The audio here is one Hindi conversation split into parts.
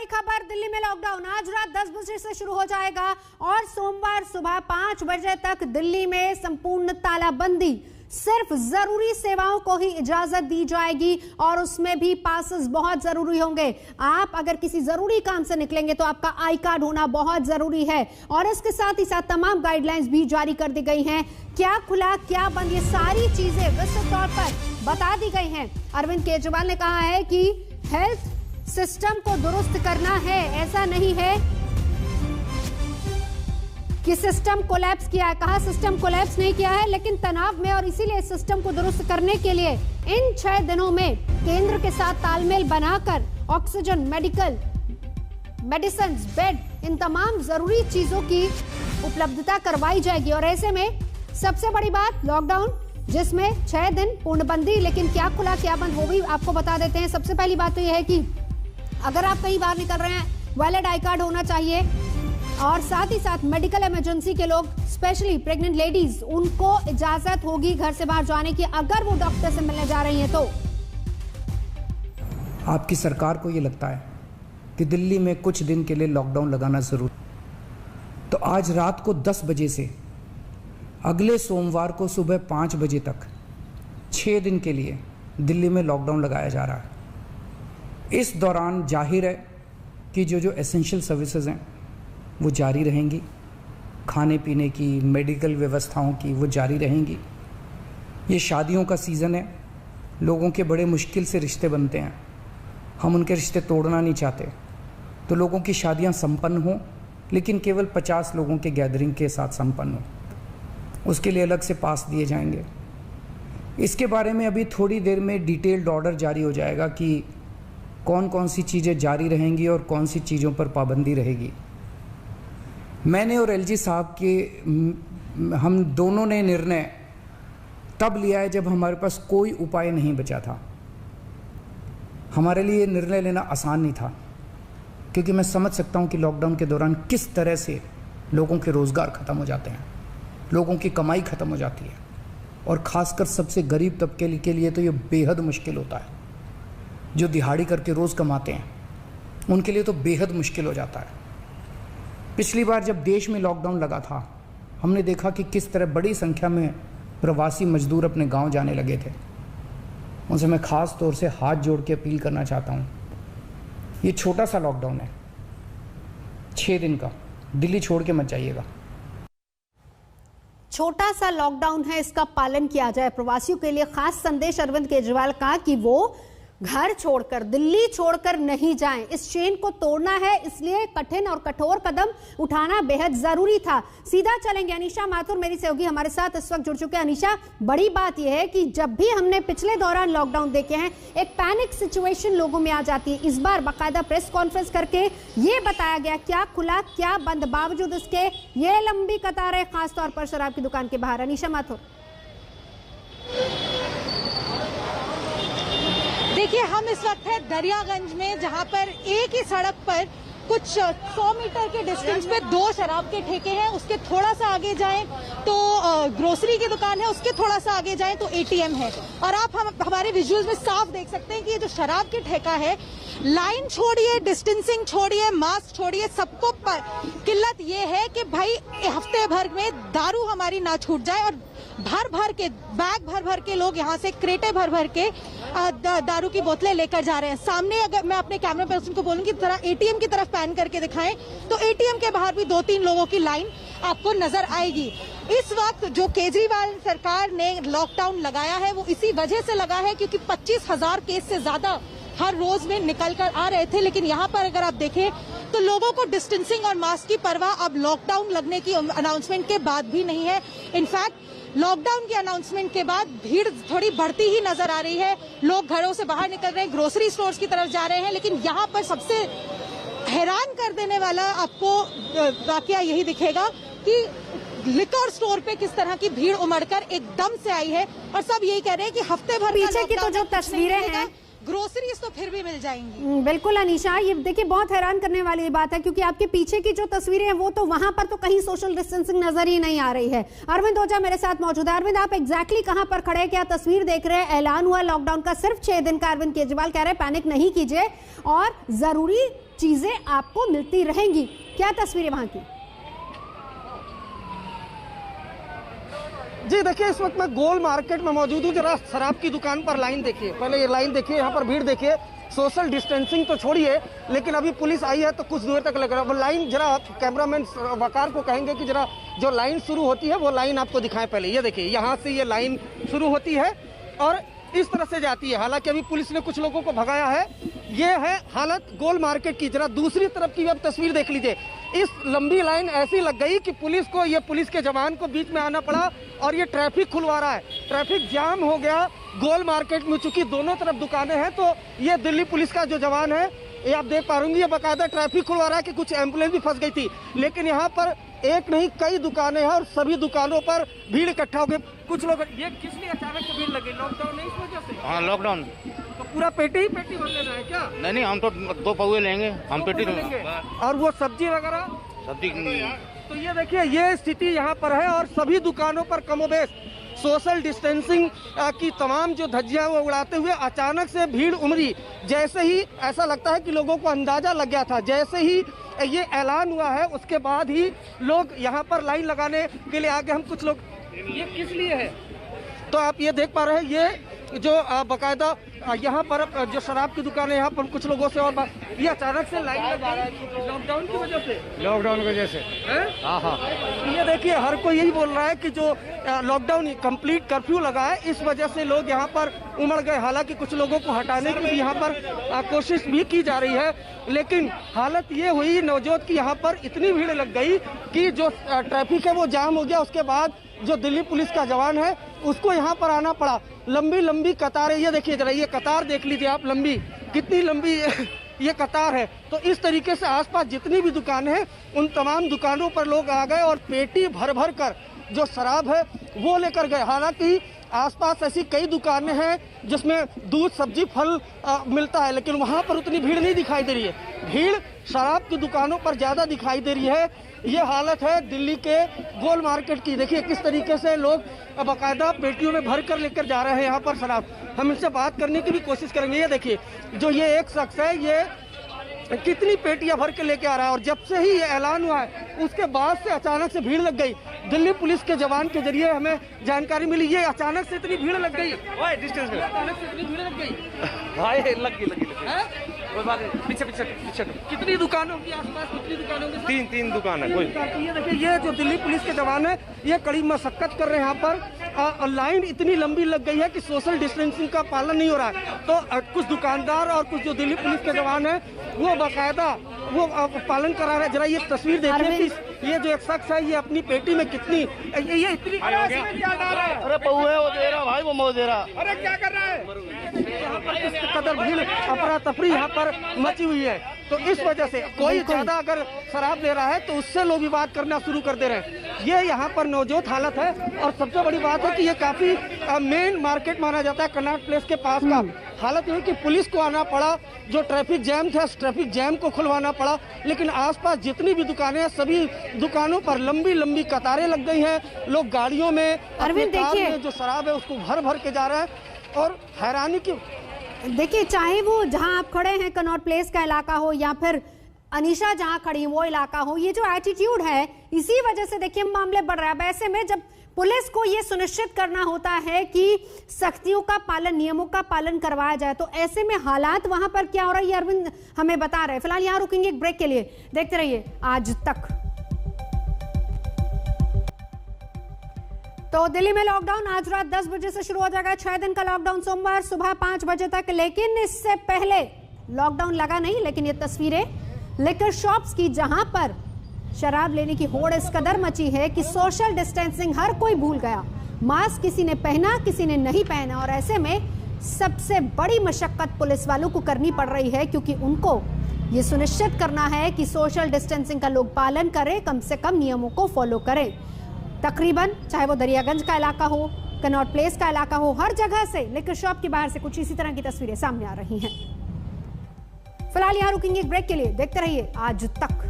बड़ी खबर, दिल्ली में लॉकडाउन आज रात 10 बजे से शुरू हो जाएगा और सोमवार सुबह 5 बजे तक दिल्ली में संपूर्ण तालाबंदी। सिर्फ जरूरी सेवाओं को ही इजाजत दी जाएगी और उसमें भी पासेस बहुत जरूरी होंगे। आप अगर किसी जरूरी काम से निकलेंगे तो आपका आई कार्ड होना बहुत जरूरी है और इसके साथ ही साथ तमाम गाइडलाइंस भी जारी कर दी गई हैं। क्या खुला क्या बंद, ये सारी चीजें विस्तृत तौर पर बता दी गई हैं। अरविंद केजरीवाल ने कहा है कि हेल्थ सिस्टम को दुरुस्त करना है, ऐसा नहीं है कि सिस्टम कोलैप्स किया है। कहा सिस्टम कोलैप्स नहीं किया है, लेकिन तनाव में और इसीलिए सिस्टम को दुरुस्त करने के लिए इन 6 दिनों में केंद्र के साथ तालमेल बनाकर ऑक्सीजन, मेडिसिन, बेड, इन तमाम जरूरी चीजों की उपलब्धता करवाई जाएगी। और ऐसे में सबसे बड़ी बात, लॉकडाउन जिसमें 6 दिन पूर्णबंदी, लेकिन क्या खुला क्या बंद वो भी आपको बता देते हैं। सबसे पहली बात तो यह है कि अगर आप कहीं बाहर निकल रहे हैं, वैलिड आई कार्ड होना चाहिए और साथ ही साथ मेडिकल इमरजेंसी के लोग, स्पेशली प्रेग्नेंट लेडीज, उनको इजाजत होगी घर से बाहर जाने की अगर वो डॉक्टर से मिलने जा रही हैं तो। आपकी सरकार को ये लगता है कि दिल्ली में कुछ दिन के लिए लॉकडाउन लगाना जरूरी, तो आज रात को 10 बजे से अगले सोमवार को सुबह 5 बजे तक 6 दिन के लिए दिल्ली में लॉकडाउन लगाया जा रहा है। इस दौरान जाहिर है कि जो एसेंशियल सर्विसेज हैं वो जारी रहेंगी, खाने पीने की, मेडिकल व्यवस्थाओं की वो जारी रहेंगी। ये शादियों का सीज़न है, लोगों के बड़े मुश्किल से रिश्ते बनते हैं, हम उनके रिश्ते तोड़ना नहीं चाहते, तो लोगों की शादियां संपन्न हों, लेकिन केवल 50 लोगों के गैदरिंग के साथ संपन्न हो, उसके लिए अलग से पास दिए जाएंगे। इसके बारे में अभी थोड़ी देर में डिटेल्ड ऑर्डर जारी हो जाएगा कि कौन कौन सी चीज़ें जारी रहेंगी और कौन सी चीज़ों पर पाबंदी रहेगी। मैंने और एलजी साहब के हम दोनों ने निर्णय तब लिया है जब हमारे पास कोई उपाय नहीं बचा था। हमारे लिए निर्णय लेना आसान नहीं था, क्योंकि मैं समझ सकता हूं कि लॉकडाउन के दौरान किस तरह से लोगों के रोज़गार ख़त्म हो जाते हैं, लोगों की कमाई ख़त्म हो जाती है, और ख़ासकर सबसे गरीब तबके के लिए तो ये बेहद मुश्किल होता है। जो दिहाड़ी करके रोज़ कमाते हैं उनके लिए तो बेहद मुश्किल हो जाता है। पिछली बार जब देश में लॉकडाउन लगा था, हमने देखा कि किस तरह बड़ी संख्या में प्रवासी मजदूर अपने गांव जाने लगे थे। उनसे मैं ख़ास तौर से हाथ जोड़ के अपील करना चाहता हूं, ये छोटा सा लॉकडाउन है, 6 दिन का, दिल्ली छोड़ के मत जाइएगा। छोटा सा लॉकडाउन है, इसका पालन किया जाए। प्रवासियों के लिए खास संदेश अरविंद केजरीवाल का कि वो घर छोड़कर, दिल्ली छोड़कर नहीं जाएं। इस चेन को तोड़ना है, इसलिए कठिन और कठोर कदम उठाना बेहद जरूरी था। सीधा चलेंगे, अनीशा माथुर मेरी सहयोगी हमारे साथ इस वक्त जुड़ चुके हैं। अनीशा, बड़ी बात यह है कि जब भी हमने पिछले दौरान लॉकडाउन देखे हैं, एक पैनिक सिचुएशन लोगों में आ जाती है। इस बार बाकायदा प्रेस कॉन्फ्रेंस करके ये बताया गया क्या खुला क्या बंद, बावजूद इसके ये लंबी कतारें खासतौर पर शराब की दुकान के बाहर। अनीशा माथुर, देखिए, हम इस वक्त है दरियागंज में, जहां पर एक ही सड़क पर कुछ 100 मीटर के डिस्टेंस पे 2 शराब के ठेके हैं। उसके थोड़ा सा आगे जाएं तो ग्रोसरी की दुकान है, उसके थोड़ा सा आगे जाएं तो एटीएम है। और आप हमारे विजुअल्स में साफ देख सकते हैं कि ये जो शराब के ठेका है, लाइन छोड़िए, डिस्टेंसिंग छोड़िए, मास्क छोड़िए, सबको किल्लत ये है कि भाई हफ्ते भर में दारू हमारी ना छूट जाए। और भर भर के बैग भर भर के लोग यहाँ से क्रेटे भर भर के दारू की बोतलें लेकर जा रहे हैं। सामने अगर मैं अपने कैमरा पर्सन को बोलूं कि जरा एटीएम की तरफ पैन करके दिखाएं तो एटीएम के बाहर भी 2-3 लोगों की लाइन आपको नजर आएगी। इस वक्त जो केजरीवाल सरकार ने लॉकडाउन लगाया है वो इसी वजह से लगा है क्योंकि 25,000 केस से ज्यादा हर रोज में निकल कर आ रहे थे। लेकिन यहाँ पर अगर आप देखें तो लोगों को डिस्टेंसिंग और मास्क की परवाह अब लॉकडाउन लगने की अनाउंसमेंट के बाद भी नहीं है। इनफैक्ट लॉकडाउन के अनाउंसमेंट के बाद भीड़ थोड़ी बढ़ती ही नजर आ रही है। लोग घरों से बाहर निकल रहे हैं, ग्रोसरी स्टोर्स की तरफ जा रहे हैं। लेकिन यहाँ पर सबसे हैरान कर देने वाला आपको वाकया यही दिखेगा कि लिकर स्टोर पे किस तरह की भीड़ उमड़कर एकदम से आई है। और सब यही कह रहे हैं कि हफ्ते भर पीछे की तो जो तस्वीरें हैं, ग्रोसरीज तो फिर भी मिल जाएंगी। बिल्कुल अनीशा, ये देखिए बहुत हैरान करने वाली बात है क्योंकि आपके पीछे की जो तस्वीरें हैं वो तो वहां पर तो कहीं सोशल डिस्टेंसिंग नजर ही नहीं आ रही है। अरविंद ओझा मेरे साथ मौजूद है। अरविंद, आप एग्जैक्टली कहां पर खड़े हैं, क्या तस्वीर देख रहे हैं? ऐलान हुआ लॉकडाउन का सिर्फ 6 दिन का, अरविंद केजरीवाल कह रहे हैं पैनिक नहीं कीजिए और जरूरी चीजें आपको मिलती रहेंगी। क्या तस्वीरें वहां की? जी देखिए, इस वक्त मैं गोल मार्केट में मौजूद हूँ। जरा शराब की दुकान पर लाइन देखिए, पहले ये लाइन देखिए, यहाँ पर भीड़ देखिए। सोशल डिस्टेंसिंग तो छोड़िए, लेकिन अभी पुलिस आई है तो कुछ दूर तक लग रहा है। वो लाइन जरा कैमरामैन वकार को कहेंगे कि जरा जो लाइन शुरू होती है वो लाइन आपको दिखाएं। पहले ये देखिए, यहाँ से ये लाइन शुरू होती है और इस तरह से जाती है। हालांकि अभी पुलिस ने कुछ लोगों को भगाया है। ये है हालत गोल मार्केट की। जरा दूसरी तरफ की अब तस्वीर देख लीजिए। इस लंबी लाइन ऐसी लग गई कि पुलिस के जवान को बीच में आना पड़ा और ये ट्रैफिक खुलवा रहा है। ट्रैफिक जाम हो गया गोल मार्केट में। चूंकि दोनों तरफ दुकानें हैं तो ये दिल्ली पुलिस का जो जवान है, ये आप देख पा रही, ये बाकायदा ट्रैफिक खुलवा रहा है कि कुछ एम्बुलेंस भी फंस गई थी। लेकिन यहाँ पर एक नहीं कई दुकानें हैं और सभी दुकानों पर भीड़ इकट्ठा हो गई। कुछ लोग, ये किस लिए अचानक से भीड़ लगी? लॉकडाउन है इस वजह से? हाँ, लॉकडाउन। तो पूरा पेटी ही पेटी भर लेना है क्या? नहीं, हम तो 2 पौवे लेंगे, हम पेटी लेंगे। और वो सब्जी वगैरह सब्जी। तो ये देखिए, ये स्थिति यहाँ पर है और सभी दुकानों पर कमोबेश सोशल डिस्टेंसिंग की तमाम जो धज्जियां वो उड़ाते हुए अचानक से भीड़ उमड़ी। जैसे ही ऐसा लगता है कि लोगों को अंदाजा लग गया था, जैसे ही ये ऐलान हुआ है उसके बाद ही लोग यहाँ पर लाइन लगाने के लिए आगे। हम कुछ लोग, ये किस लिए है? तो आप ये देख पा रहे हैं, ये जो बाकायदा यहाँ पर जो शराब की दुकान है, यहाँ पर कुछ लोगों से और ये अचानक से लाइन लगा रहा है लॉकडाउन की वजह से। लॉकडाउन की वजह से। हाँ हाँ। ये देखिए, हर कोई यही बोल रहा है कि जो लॉकडाउन कंप्लीट कर्फ्यू लगा है, इस वजह से लोग यहाँ पर उमड़ गए। हालांकि कुछ लोगों को हटाने की भी यहाँ पर कोशिश भी की जा रही है, लेकिन हालत ये हुई नवजोत की यहाँ पर इतनी भीड़ लग गई कि जो ट्रैफिक है वो जाम हो गया। उसके बाद जो दिल्ली पुलिस का जवान है उसको यहाँ पर आना पड़ा। लंबी लंबी कतारें, ये देखिए जरा, ये कतार देख लीजिए आप, लंबी कितनी लंबी ये कतार है। तो इस तरीके से आसपास जितनी भी दुकानें हैं उन तमाम दुकानों पर लोग आ गए और पेटी भर भर कर जो शराब है वो लेकर गए। हालांकि आसपास ऐसी कई दुकानें हैं जिसमें दूध, सब्जी, फल मिलता है, लेकिन वहां पर उतनी भीड़ नहीं दिखाई दे रही है। भीड़ शराब की दुकानों पर ज्यादा दिखाई दे रही है। ये हालत है दिल्ली के गोल मार्केट की। देखिए किस तरीके से लोग बाकायदा पेटियों में भर कर लेकर जा रहे हैं यहाँ पर शराब। हम इनसे बात करने की भी कोशिश करेंगे। ये देखिए, जो ये एक शख्स है, ये कितनी पेटियां भर के लेके आ रहा है और जब से ही ये ऐलान हुआ है उसके बाद से अचानक से भीड़ लग गई। दिल्ली पुलिस के जवान के जरिए हमें जानकारी मिली, ये अचानक से इतनी भीड़ लग गई। डिस्टेंस में अचानक से इतनी भीड़ लग गई। लगी कोई बात नहीं, पीछे। कितनी दुकानों की आसपास? कितनी दुकानों की? तीन दुकान है कोई। ये देखिए, ये जो दिल्ली पुलिस के जवान है ये कड़ी मशक्कत कर रहे हैं यहाँ पर। लाइन इतनी लंबी लग गई है कि सोशल डिस्टेंसिंग का पालन नहीं हो रहा है। तो कुछ दुकानदार और कुछ जो दिल्ली पुलिस के जवान है वो बाकायदा वो पालन करा रहे हैं। जरा ये तस्वीर देखिए, ये जो एक शख्स है ये अपनी पेटी में कितनी ये इतनी क्या डाल रहा है? अरे पौवे वो दे रहा भाई, वो मो दे रहा। अरे क्या कर रहा है? यहाँ पर किस कदर भीड़, अफरा तफरी यहाँ पर मची हुई है। तो इस वजह से कोई ज्यादा अगर शराब ले रहा है तो उससे लोग विवाद करना शुरू कर दे रहे हैं। ये यहाँ पर नवजोत हालत है और सबसे बड़ी बात है कि ये काफी मेन मार्केट माना जाता है कनॉट प्लेस के पास का। हालत ये कि पुलिस को आना पड़ा, जो ट्रैफिक जैम था ट्रैफिक जैम को खुलवाना पड़ा। लेकिन आसपास जितनी भी दुकानें हैं सभी दुकानों पर लंबी लंबी कतारें लग गई हैं। लोग गाड़ियों में, अपनी कार में जो शराब है उसको भर भर के जा रहे हैं। और हैरानी की देखिए, चाहे वो जहां आप खड़े हैं कनॉट प्लेस का इलाका हो या फिर अनीशा जहां खड़ी है वो इलाका हो, ये जो एटीट्यूड है इसी वजह से देखिए मामले बढ़ रहा है। ऐसे में जब पुलिस को ये सुनिश्चित करना होता है कि सख्तियों का पालन, नियमों का पालन करवाया जाए, तो ऐसे में हालात वहां पर क्या हो रहा है ये अरविंद हमें बता रहे हैं। फिलहाल यहाँ रुकेंगे एक ब्रेक के लिए, देखते रहिए आज तक। तो दिल्ली में लॉकडाउन आज रात 10 बजे से शुरू हो जाएगा। 6 दिन का लॉकडाउन, सोमवार सुबह 5 बजे तक। लेकिन इससे पहले लॉकडाउन लगा नहीं, लेकिन ये तस्वीरें लिकर शॉप्स की जहां पर शराब लेने की होड़ इस कदर मची है कि सोशल डिस्टेंसिंग हर कोई भूल गया। मास्क किसी ने पहना, किसी ने नहीं पहना। और ऐसे में सबसे बड़ी मशक्कत पुलिस वालों को करनी पड़ रही है, क्योंकि उनको ये सुनिश्चित करना है कि सोशल डिस्टेंसिंग का लोग पालन करें, कम से कम नियमों को फॉलो करें। तकरीबन चाहे वो दरियागंज का इलाका हो, कनॉट प्लेस का इलाका हो, हर जगह से लिकर शॉप के बाहर से कुछ इसी तरह की तस्वीरें सामने आ रही हैं। फिलहाल यहाँ रुकेंगे एक ब्रेक के लिए, देखते रहिए आज तक।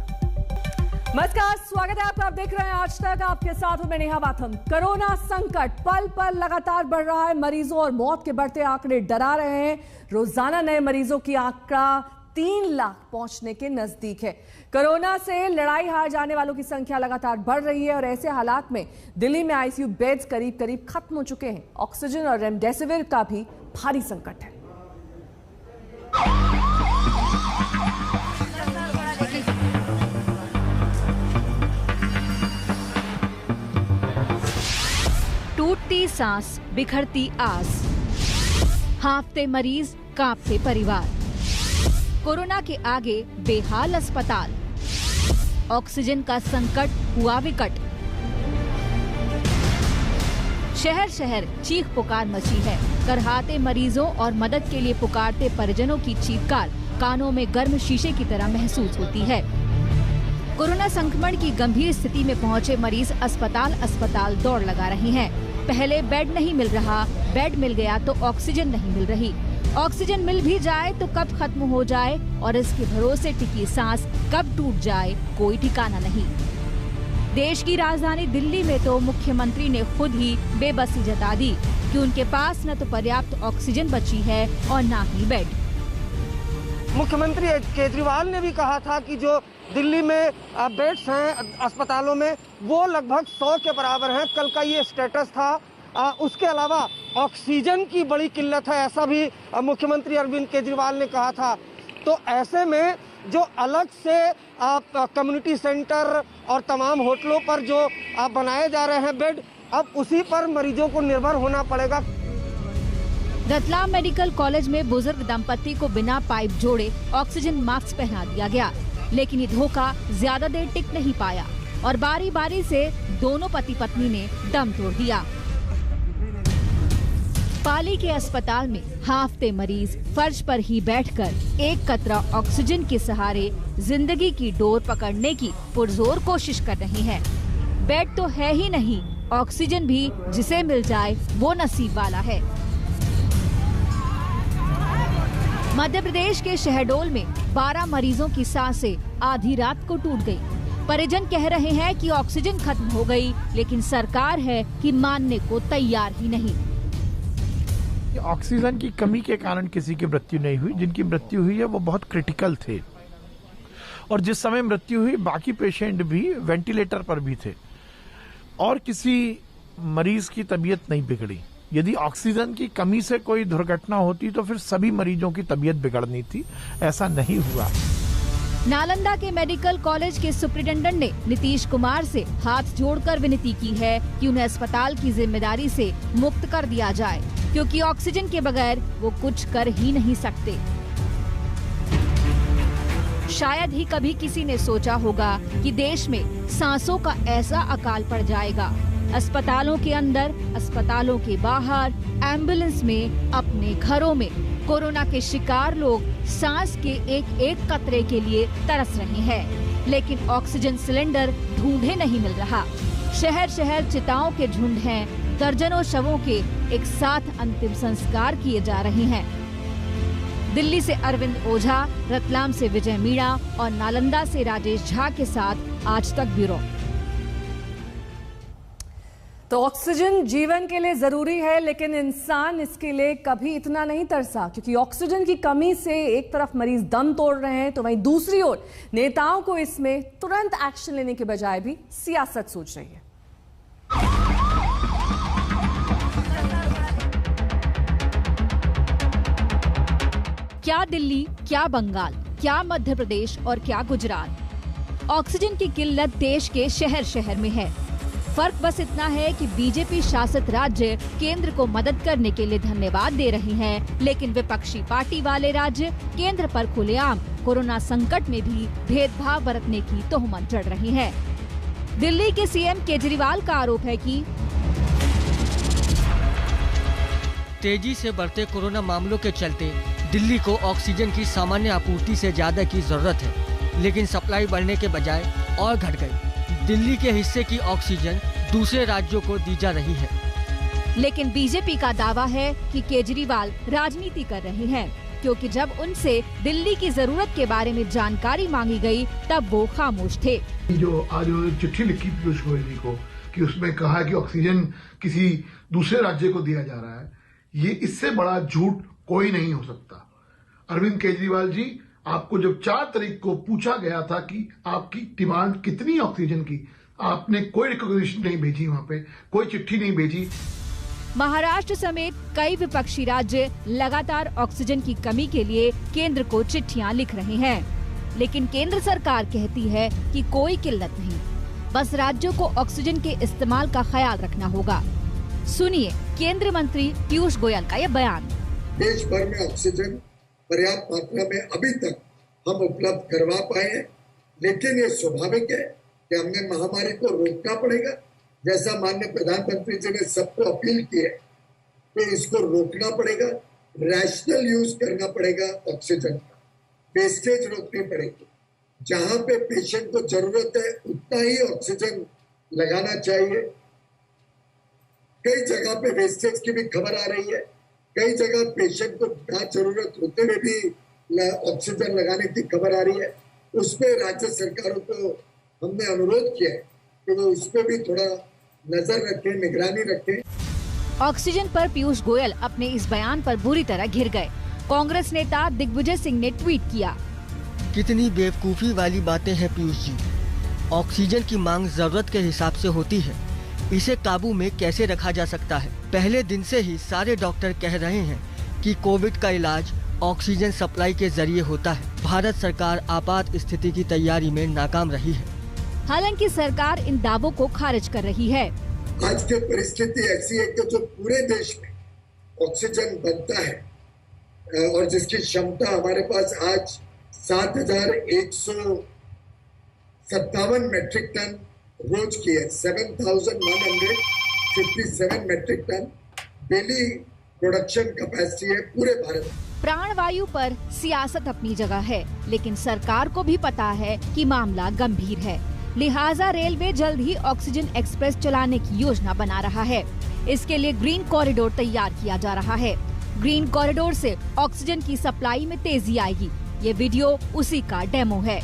नमस्कार, स्वागत है आपका। आप देख रहे हैं आज तक, आपके साथ हूं मैं नेहा बाथम। कोरोना संकट पल पल लगातार बढ़ रहा है। मरीजों और मौत के बढ़ते आंकड़े डरा रहे हैं। रोजाना नए मरीजों की आंकड़ा 3 लाख पहुंचने के नजदीक है। कोरोना से लड़ाई हार जाने वालों की संख्या लगातार बढ़ रही है और ऐसे हालात में दिल्ली में आईसीयू बेड्स करीब करीब खत्म हो चुके हैं। ऑक्सीजन और रेमडेसिविर का भी भारी संकट है। टूटती सांस, बिखरती आस, हाँफते मरीज, कांपते परिवार, कोरोना के आगे बेहाल अस्पताल, ऑक्सीजन का संकट हुआ विकट। शहर शहर चीख पुकार मची है। करहाते मरीजों और मदद के लिए पुकारते परिजनों की चीत्कार कानों में गर्म शीशे की तरह महसूस होती है। कोरोना संक्रमण की गंभीर स्थिति में पहुंचे मरीज अस्पताल दौड़ लगा रहे हैं। पहले बेड नहीं मिल रहा, बेड मिल गया तो ऑक्सीजन नहीं मिल रही। ऑक्सीजन मिल भी जाए तो कब खत्म हो जाए और इसके भरोसे टिकी सांस कब टूट जाए, कोई ठिकाना नहीं। देश की राजधानी दिल्ली में तो मुख्यमंत्री ने खुद ही बेबसी जता दी कि उनके पास न तो पर्याप्त ऑक्सीजन बची है और न ही बेड। मुख्यमंत्री केजरीवाल ने भी कहा था कि जो दिल्ली में बेड्स हैं अस्पतालों में वो लगभग 100 के बराबर हैं। कल का ये स्टेटस था। उसके अलावा ऑक्सीजन की बड़ी किल्लत है, ऐसा भी मुख्यमंत्री अरविंद केजरीवाल ने कहा था। तो ऐसे में जो अलग से कम्युनिटी सेंटर और तमाम होटलों पर जो बनाए जा रहे हैं बेड, अब उसी पर मरीजों को निर्भर होना पड़ेगा। रतलाम मेडिकल कॉलेज में बुजुर्ग दंपति को बिना पाइप जोड़े ऑक्सीजन मास्क पहना दिया गया, लेकिन ये धोखा ज्यादा देर टिक नहीं पाया और बारी बारी से दोनों पति पत्नी ने दम तोड़ दिया। पाली के अस्पताल में हाँफते मरीज फर्श पर ही बैठकर एक कतरा ऑक्सीजन के सहारे जिंदगी की डोर पकड़ने की पुरजोर कोशिश कर रहे हैं। बेड तो है ही नहीं, ऑक्सीजन भी जिसे मिल जाए वो नसीब वाला है। मध्य प्रदेश के शहडोल में 12 मरीजों की सांसें आधी रात को टूट गई। परिजन कह रहे हैं कि ऑक्सीजन खत्म हो गई, लेकिन सरकार है कि मानने को तैयार ही नहीं। ऑक्सीजन की कमी के कारण किसी की मृत्यु नहीं हुई। जिनकी मृत्यु हुई है वो बहुत क्रिटिकल थे और जिस समय मृत्यु हुई बाकी पेशेंट भी वेंटिलेटर पर भी थे और किसी मरीज की तबीयत नहीं बिगड़ी। यदि ऑक्सीजन की कमी से कोई दुर्घटना होती तो फिर सभी मरीजों की तबीयत बिगड़नी थी, ऐसा नहीं हुआ। नालंदा के मेडिकल कॉलेज के सुप्रिंटेंडेंट ने नीतीश कुमार से हाथ जोड़कर विनती की है कि उन्हें अस्पताल की जिम्मेदारी से मुक्त कर दिया जाए, क्योंकि ऑक्सीजन के बगैर वो कुछ कर ही नहीं सकते। शायद ही कभी किसी ने सोचा होगा कि देश में सांसों का ऐसा अकाल पड़ जाएगा। अस्पतालों के अंदर, अस्पतालों के बाहर, एम्बुलेंस में, अपने घरों में कोरोना के शिकार लोग सांस के एक एक कतरे के लिए तरस रहे हैं, लेकिन ऑक्सीजन सिलेंडर ढूंढे नहीं मिल रहा। शहर शहर चिताओं के झुंड हैं, दर्जनों शवों के एक साथ अंतिम संस्कार किए जा रहे हैं। दिल्ली से अरविंद ओझा, रतलाम से विजय मीणा और नालंदा से राजेश झा के साथ आज तक ब्यूरो। तो ऑक्सीजन जीवन के लिए जरूरी है, लेकिन इंसान इसके लिए कभी इतना नहीं तरसा, क्योंकि ऑक्सीजन की कमी से एक तरफ मरीज दम तोड़ रहे हैं तो वहीं दूसरी ओर नेताओं को इसमें तुरंत एक्शन लेने के बजाय भी सियासत सोच रही है। क्या दिल्ली, क्या बंगाल, क्या मध्य प्रदेश और क्या गुजरात, ऑक्सीजन की किल्लत देश के शहर शहर में है। फर्क बस इतना है कि बीजेपी शासित राज्य केंद्र को मदद करने के लिए धन्यवाद दे रही हैं, लेकिन विपक्षी पार्टी वाले राज्य केंद्र पर खुलेआम कोरोना संकट में भी भेदभाव बरतने की तोहमत जड़ रही है। दिल्ली के सीएम केजरीवाल का आरोप है कि तेजी से बढ़ते कोरोना मामलों के चलते दिल्ली को ऑक्सीजन की सामान्य आपूर्ति से ज्यादा की जरूरत है, लेकिन सप्लाई बढ़ने के बजाय और घट गई। दिल्ली के हिस्से की ऑक्सीजन दूसरे राज्यों को दी जा रही है। लेकिन बीजेपी का दावा है कि केजरीवाल राजनीति कर रहे हैं, क्योंकि जब उनसे दिल्ली की जरूरत के बारे में जानकारी मांगी गई तब वो खामोश थे। जो आज चिट्ठी लिखी पीयूष गोयल को कि उसमें कहा कि ऑक्सीजन किसी दूसरे राज्य को दिया जा रहा है, ये इससे बड़ा झूठ कोई नहीं हो सकता। अरविंद केजरीवाल जी आपको जब 4 तारीख को पूछा गया था कि आपकी डिमांड कितनी ऑक्सीजन की, आपने कोई रिकॉग्निशन नहीं भेजी, वहां पे कोई चिट्ठी नहीं भेजी। महाराष्ट्र समेत कई विपक्षी राज्य लगातार ऑक्सीजन की कमी के लिए केंद्र को चिट्ठियां लिख रहे हैं, लेकिन केंद्र सरकार कहती है कि कोई किल्लत नहीं, बस राज्यों को ऑक्सीजन के इस्तेमाल का ख्याल रखना होगा। सुनिए केंद्रीय मंत्री पीयूष गोयल का यह बयान। देश भर में ऑक्सीजन पर्याप्त मात्रा में अभी तक हम उपलब्ध करवा पाए हैं, लेकिन ये स्वाभाविक है कि हमें महामारी को रोकना पड़ेगा। जैसा माननीय प्रधानमंत्री जी ने सबको अपील की है कि इसको रोकना पड़ेगा, रैशनल यूज करना पड़ेगा, ऑक्सीजन का वेस्टेज रोकनी पड़ेगी। जहां पे पेशेंट को जरूरत है उतना ही ऑक्सीजन लगाना चाहिए। कई जगह पे वेस्टेज की भी खबर आ रही है, कई जगह पेशेंट को बिना जरूरत होते हुए भी ऑक्सीजन लगाने की खबर आ रही है। उसपे राज्य सरकारों को हमने अनुरोध किया है कि वो उस पर भी थोड़ा नजर रखें, निगरानी रखें। ऑक्सीजन पर पीयूष गोयल अपने इस बयान पर बुरी तरह घिर गए। कांग्रेस नेता दिग्विजय सिंह ने ट्वीट किया, कितनी बेवकूफ़ी वाली बातें हैं पीयूष जी। ऑक्सीजन की मांग जरूरत के हिसाब से होती है, इसे काबू में कैसे रखा जा सकता है। पहले दिन से ही सारे डॉक्टर कह रहे हैं कि कोविड का इलाज ऑक्सीजन सप्लाई के जरिए होता है। भारत सरकार आपात स्थिति की तैयारी में नाकाम रही है। हालांकि सरकार इन दावों को खारिज कर रही है। आज की परिस्थिति ऐसी है कि जो पूरे देश में ऑक्सीजन बनता है और जिसकी क्षमता हमारे पास आज 7,157 मेट्रिक टन रोज की है, 7,157 metric tonne daily production capacity है पूरे भारत में। प्राणवायु पर सियासत अपनी जगह है, लेकिन सरकार को भी पता है कि मामला गंभीर है। लिहाजा रेलवे जल्द ही ऑक्सीजन एक्सप्रेस चलाने की योजना बना रहा है। इसके लिए ग्रीन कॉरिडोर तैयार किया जा रहा है। ग्रीन कॉरिडोर से ऑक्सीजन की सप्लाई में तेजी आएगी। ये वीडियो उसी का डेमो है।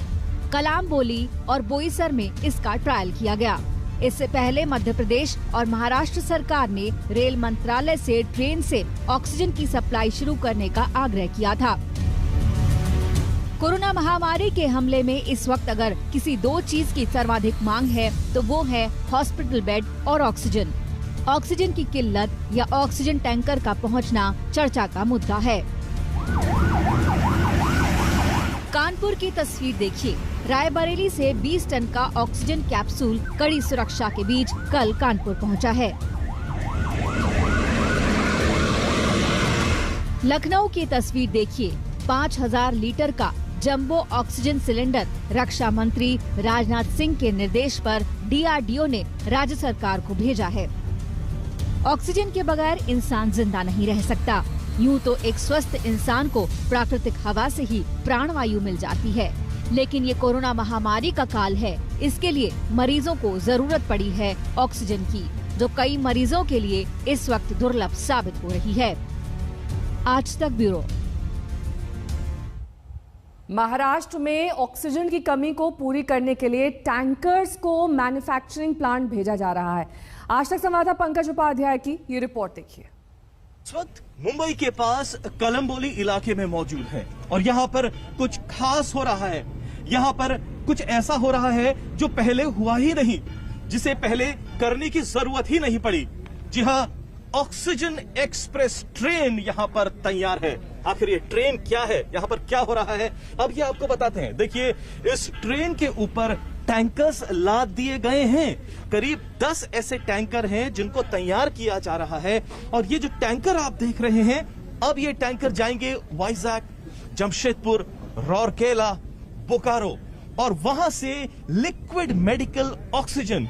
कलाम बोली और बोईसर में इसका ट्रायल किया गया। इससे पहले मध्य प्रदेश और महाराष्ट्र सरकार ने रेल मंत्रालय से ट्रेन से ऑक्सीजन की सप्लाई शुरू करने का आग्रह किया था। कोरोना महामारी के हमले में इस वक्त अगर किसी 2 चीज की सर्वाधिक मांग है तो वो है हॉस्पिटल बेड और ऑक्सीजन। ऑक्सीजन की किल्लत या ऑक्सीजन टैंकर का पहुंचना चर्चा का मुद्दा है। कानपुर की तस्वीर देखिए। रायबरेली से 20 टन का ऑक्सीजन कैप्सूल कड़ी सुरक्षा के बीच कल कानपुर पहुंचा है। लखनऊ की तस्वीर देखिए। 5000 लीटर का जंबो ऑक्सीजन सिलेंडर रक्षा मंत्री राजनाथ सिंह के निर्देश पर DRDO ने राज्य सरकार को भेजा है। ऑक्सीजन के बगैर इंसान जिंदा नहीं रह सकता। यूं तो एक स्वस्थ इंसान को प्राकृतिक हवा से ही प्राणवायु मिल जाती है, लेकिन ये कोरोना महामारी का काल है। इसके लिए मरीजों को जरूरत पड़ी है ऑक्सीजन की, जो कई मरीजों के लिए इस वक्त दुर्लभ साबित हो रही है। आज तक ब्यूरो। महाराष्ट्र में ऑक्सीजन की कमी को पूरी करने के लिए टैंकर्स को मैन्युफैक्चरिंग प्लांट भेजा जा रहा है। आज तक संवाददाता पंकज उपाध्याय की ये रिपोर्ट देखिए। इस वक्त मुंबई के पास कलम्बोली इलाके में मौजूद है और यहाँ पर कुछ खास हो रहा है। यहाँ पर कुछ ऐसा हो रहा है जो पहले हुआ ही नहीं, जिसे पहले करने की जरूरत ही नहीं पड़ी। जी हाँ, ऑक्सीजन एक्सप्रेस ट्रेन यहाँ पर तैयार है। आखिर ये ट्रेन क्या है, यहाँ पर क्या हो रहा है, अब ये आपको बताते हैं। देखिए, इस ट्रेन के ऊपर टैंकर्स लाद दिए गए हैं। करीब 10 ऐसे टैंकर हैं जिनको तैयार किया जा रहा है। और ये जो टैंकर आप देख रहे हैं, अब ये टैंकर जाएंगे वाइजैक, जमशेदपुर, राउरकेला, बोकारो और वहां से लिक्विड मेडिकल ऑक्सीजन,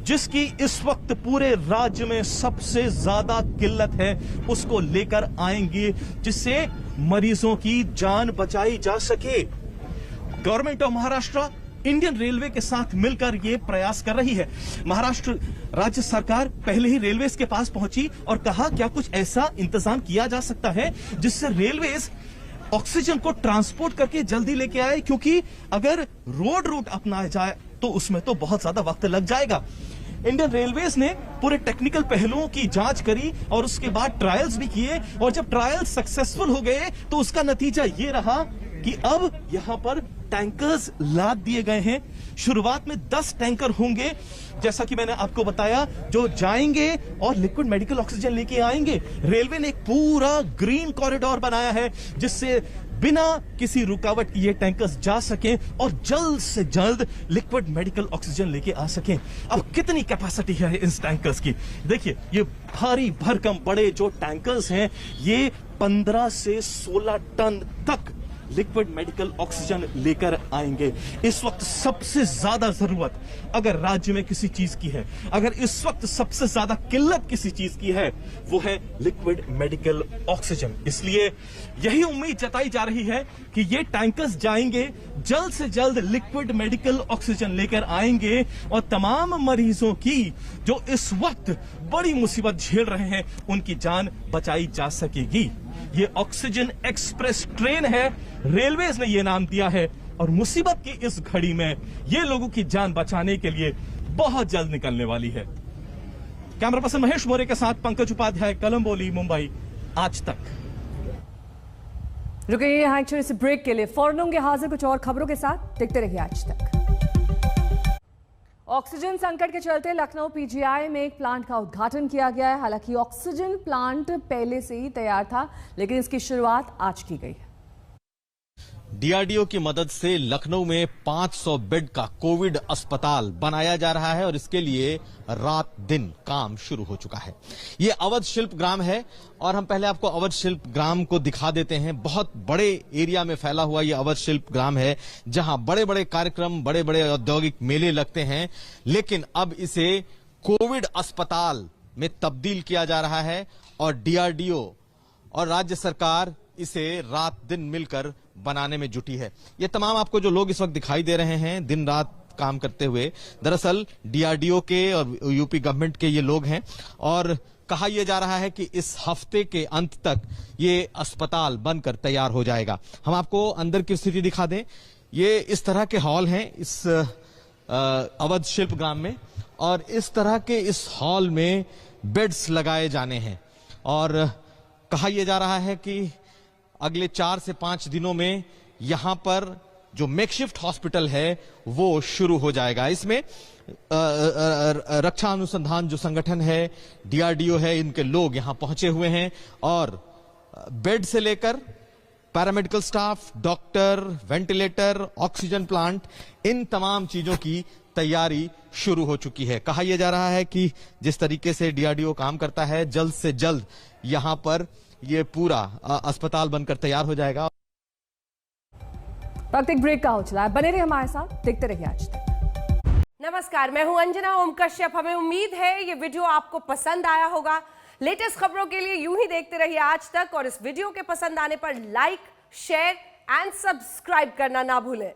जिसकी इस वक्त पूरे राज्य में सबसे ज्यादा किल्लत है, उसको लेकर आएंगे, जिससे मरीजों की जान बचाई जा सके। Government of Maharashtra Indian railway के साथ मिलकर ये प्रयास कर रही है। महाराष्ट्र राज्य सरकार पहले ही रेलवेज के पास पहुंची और कहा क्या कुछ ऐसा इंतजाम किया जा सकता है जिससे रेलवेज ऑक्सीजन को ट्रांसपोर्ट करके जल्दी लेके आए, क्योंकि अगर रोड रूट अपनाया जाए तो उसमें तो बहुत ज्यादा वक्त लग जाएगा। इंडियन रेलवेज ने पूरे टेक्निकल पहलुओं की जांच करी और उसके बाद ट्रायल्स भी किए, और जब ट्रायल्स सक्सेसफुल हो गए तो उसका नतीजा ये रहा कि अब यहां पर टैंकर्स लाद दिए गए हैं। शुरुआत में 10 टैंकर होंगे, जैसा कि मैंने आपको बताया, जो जाएंगे और लिक्विड मेडिकल ऑक्सीजन लेके आएंगे। रेलवे ने एक पूरा ग्रीन कॉरिडोर बनाया है जिससे बिना किसी रुकावट ये टैंकर्स जा सकें और जल्द से जल्द लिक्विड मेडिकल ऑक्सीजन लेके आ सकें। अब कितनी कैपेसिटी है इस टैंकर्स की, देखिए, ये भारी भरकम बड़े जो टैंकर्स हैं ये 15 से 16 टन तक लिक्विड मेडिकल ऑक्सीजन लेकर आएंगे। इस वक्त सबसे ज्यादा जरूरत अगर राज्य में किसी चीज की है, अगर इस वक्त सबसे ज्यादा किल्लत किसी चीज की है, वो है लिक्विड मेडिकल ऑक्सीजन। इसलिए यही उम्मीद जताई जा रही है कि ये टैंकर्स जाएंगे, जल्द से जल्द लिक्विड मेडिकल ऑक्सीजन लेकर आएंगे और तमाम मरीजों की जो इस वक्त बड़ी मुसीबत झेल रहे हैं उनकी जान बचाई जा सकेगी। ये ऑक्सीजन एक्सप्रेस ट्रेन है, रेलवेज ने ये नाम दिया है और मुसीबत की इस घड़ी में ये लोगों की जान बचाने के लिए बहुत जल्द निकलने वाली है। कैमरा पर्सन महेश मोरे के साथ पंकज उपाध्याय, कलंबोली, मुंबई, आज तक। रुकिए यहाँ एक छोटे से ब्रेक के लिए, फौरन होंगे हाजिर कुछ और खबरों के साथ। देखते रहिए आज तक। ऑक्सीजन संकट के चलते लखनऊ पीजीआई में एक प्लांट का उद्घाटन किया गया है। हालांकि ऑक्सीजन प्लांट पहले से ही तैयार था, लेकिन इसकी शुरुआत आज की गई है। डीआरडीओ की मदद से लखनऊ में 500 बेड का कोविड अस्पताल बनाया जा रहा है और इसके लिए रात दिन काम शुरू हो चुका है। ये अवध शिल्प ग्राम है और हम पहले आपको अवध शिल्प ग्राम को दिखा देते हैं। बहुत बड़े एरिया में फैला हुआ ये अवध शिल्प ग्राम है जहां बड़े बड़े कार्यक्रम, बड़े बड़े औद्योगिक मेले लगते हैं, लेकिन अब इसे कोविड अस्पताल में तब्दील किया जा रहा है और डीआरडीओ और राज्य सरकार इसे रात दिन मिलकर बनाने में जुटी है। ये तमाम आपको जो लोग इस वक्त दिखाई दे रहे हैं दिन रात काम करते हुए, दरअसल डीआरडीओ के और यूपी गवर्नमेंट के ये लोग हैं और कहा यह जा रहा है कि इस हफ्ते के अंत तक ये अस्पताल बनकर तैयार हो जाएगा। हम आपको अंदर की स्थिति दिखा दें। ये इस तरह के हॉल हैं इस अवध शिल्प ग्राम में और इस तरह के इस हॉल में बेड्स लगाए जाने हैं और कहा यह जा रहा है कि अगले 4 से 5 दिनों में यहां पर जो मेकशिफ्ट हॉस्पिटल है वो शुरू हो जाएगा। इसमें रक्षा अनुसंधान जो संगठन है, डीआरडीओ है, इनके लोग यहां पहुंचे हुए हैं और बेड से लेकर paramedical staff, doctor, ventilator, oxygen plant, इन तमाम चीजों की तैयारी शुरू हो चुकी है। कहा यह जा रहा है कि जिस तरीके से डीआरडीओ काम करता है, जल्द से जल्द यहां पर ये पूरा अस्पताल बनकर तैयार हो जाएगा। वक्त एक ब्रेक का हो चला है, बने रहिए हमारे साथ, देखते रहिए आज तक। नमस्कार, मैं हूं अंजना ओम कश्यप। हमें उम्मीद है ये वीडियो आपको पसंद आया होगा। लेटेस्ट खबरों के लिए यूं ही देखते रहिए आज तक और इस वीडियो के पसंद आने पर लाइक, शेयर एंड सब्सक्राइब करना ना भूलें।